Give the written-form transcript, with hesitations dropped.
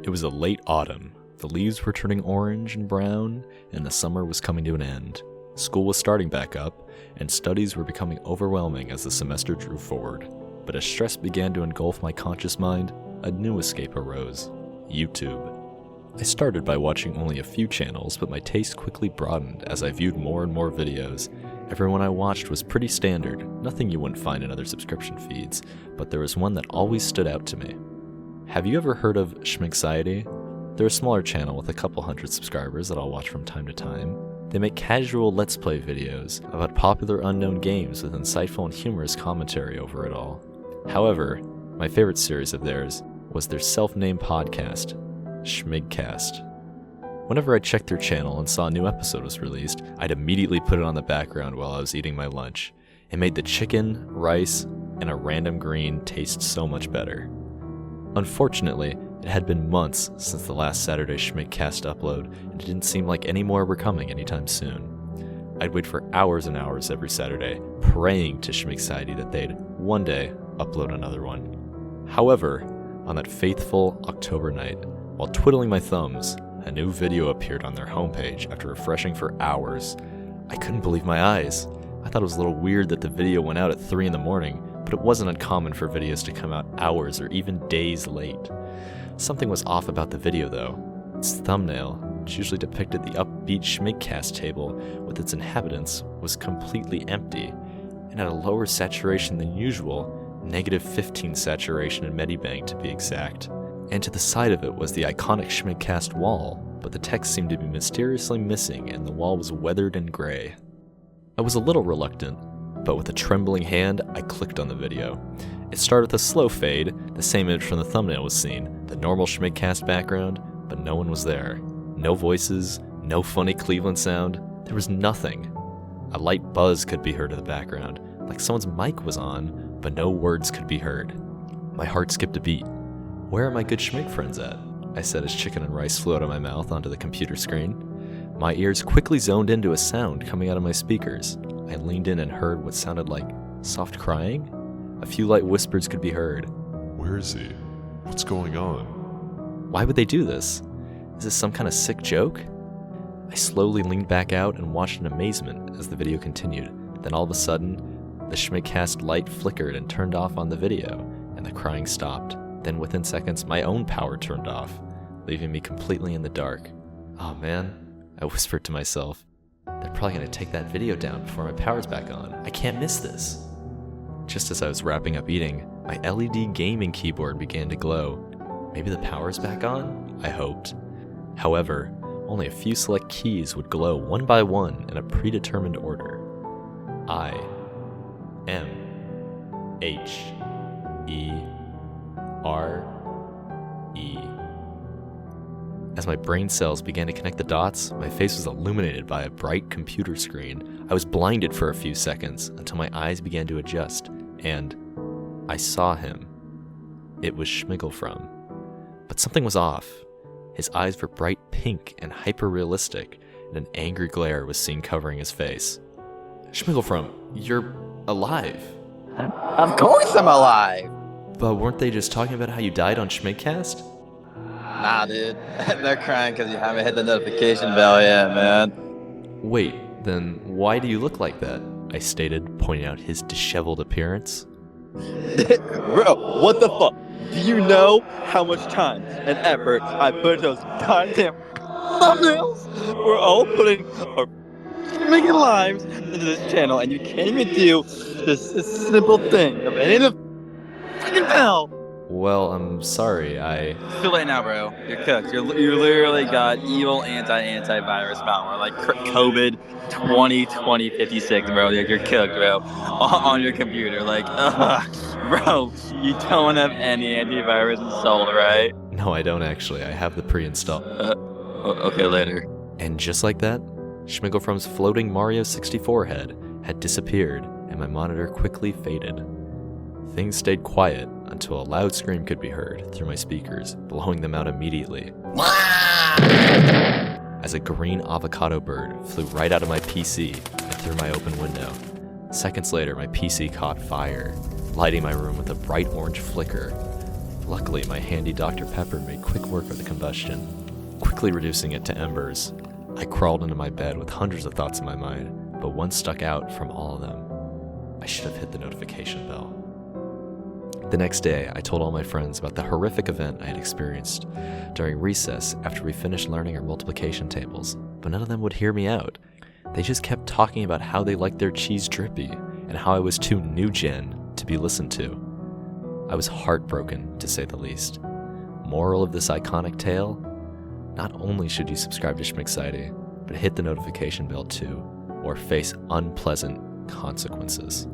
It was a late autumn. The leaves were turning orange and brown, and the summer was coming to an end. School was starting back up, and studies were becoming overwhelming as the semester drew forward. But as stress began to engulf my conscious mind, a new escape arose: YouTube. I started by watching only a few channels, but my taste quickly broadened as I viewed more and more videos. Everyone I watched was pretty standard, nothing you wouldn't find in other subscription feeds, but there was one that always stood out to me. Have you ever heard of Schmiggciety? They're a smaller channel with a couple hundred subscribers that I'll watch from time to time. They make casual Let's Play videos about popular unknown games with insightful and humorous commentary over it all. However, my favorite series of theirs was their self-named podcast, Schmiggcast. Whenever I checked their channel and saw a new episode was released, I'd immediately put it on the background while I was eating my lunch. It made the chicken, rice, and a random green taste so much better. Unfortunately, it had been months since the last Saturday Schmiggcast upload, and it didn't seem like any more were coming anytime soon. I'd wait for hours and hours every Saturday, praying to Schmiggciety that they'd one day upload another one. However, on that faithful October night, while twiddling my thumbs, a new video appeared on their homepage after refreshing for hours. I couldn't believe my eyes. I thought it was a little weird that the video went out at 3 in the morning, but it wasn't uncommon for videos to come out hours or even days late. Something was off about the video though. Its thumbnail, which usually depicted the upbeat Schmiggcast table with its inhabitants, was completely empty, and at a lower saturation than usual, -15 saturation in Medibank to be exact. And to the side of it was the iconic Schmiggcast wall, but the text seemed to be mysteriously missing and the wall was weathered and gray. I was a little reluctant, but with a trembling hand, I clicked on the video. It started with a slow fade, the same image from the thumbnail was seen, the normal Schmiggcast background, but no one was there. No voices, no funny Cleveland sound, there was nothing. A light buzz could be heard in the background, like someone's mic was on, but no words could be heard. My heart skipped a beat. Where are my good Schmig friends at? I said as chicken and rice flew out of my mouth onto the computer screen. My ears quickly zoned into a sound coming out of my speakers. I leaned in and heard what sounded like soft crying. A few light whispers could be heard. Where is he? What's going on? Why would they do this? Is this some kind of sick joke? I slowly leaned back out and watched in amazement as the video continued. Then all of a sudden, the Schmiggcast light flickered and turned off on the video, and the crying stopped. Then within seconds, my own power turned off, leaving me completely in the dark. Oh man, I whispered to myself. They're probably going to take that video down before my power's back on. I can't miss this. Just as I was wrapping up eating, my LED gaming keyboard began to glow. Maybe the power's back on? I hoped. However, only a few select keys would glow one by one in a predetermined order. I, M, H, E, R, E. As my brain cells began to connect the dots, my face was illuminated by a bright computer screen. I was blinded for a few seconds until my eyes began to adjust, and I saw him. It was Schmigglefrom. But something was off. His eyes were bright pink and hyper-realistic, and an angry glare was seen covering his face. Schmigglefrom, you're alive. Of course I'm alive! But weren't they just talking about how you died on Schmiggcast? Nah, dude. They're crying because you haven't hit the notification bell yet, man. Wait, then why do you look like that? I stated, pointing out his disheveled appearance. Bro, what the fuck? Do you know how much time and effort I put into those goddamn thumbnails? We're all putting our making lives into this channel, and you can't even do this simple thing of hitting the fucking bell. Well, I'm sorry, It's too late now, bro. You're cooked. You literally got evil antivirus malware, like COVID 2056, bro. You're cooked, bro. On your computer, like, bro. You don't have any antivirus installed, right? No, I don't actually. I have the pre-install. Okay, later. And just like that, Schmigglefrom's floating Mario 64 head had disappeared, and my monitor quickly faded. Things stayed quiet until a loud scream could be heard through my speakers, blowing them out immediately. As a green avocado bird flew right out of my PC and through my open window. Seconds later, my PC caught fire, lighting my room with a bright orange flicker. Luckily, my handy Dr. Pepper made quick work of the combustion, quickly reducing it to embers. I crawled into my bed with hundreds of thoughts in my mind, but one stuck out from all of them. I should have hit the notification bell. The next day, I told all my friends about the horrific event I had experienced during recess after we finished learning our multiplication tables, but none of them would hear me out. They just kept talking about how they liked their cheese drippy and how I was too new gen to be listened to. I was heartbroken, to say the least. Moral of this iconic tale? Not only should you subscribe to Schmiggciety, but hit the notification bell too, or face unpleasant consequences.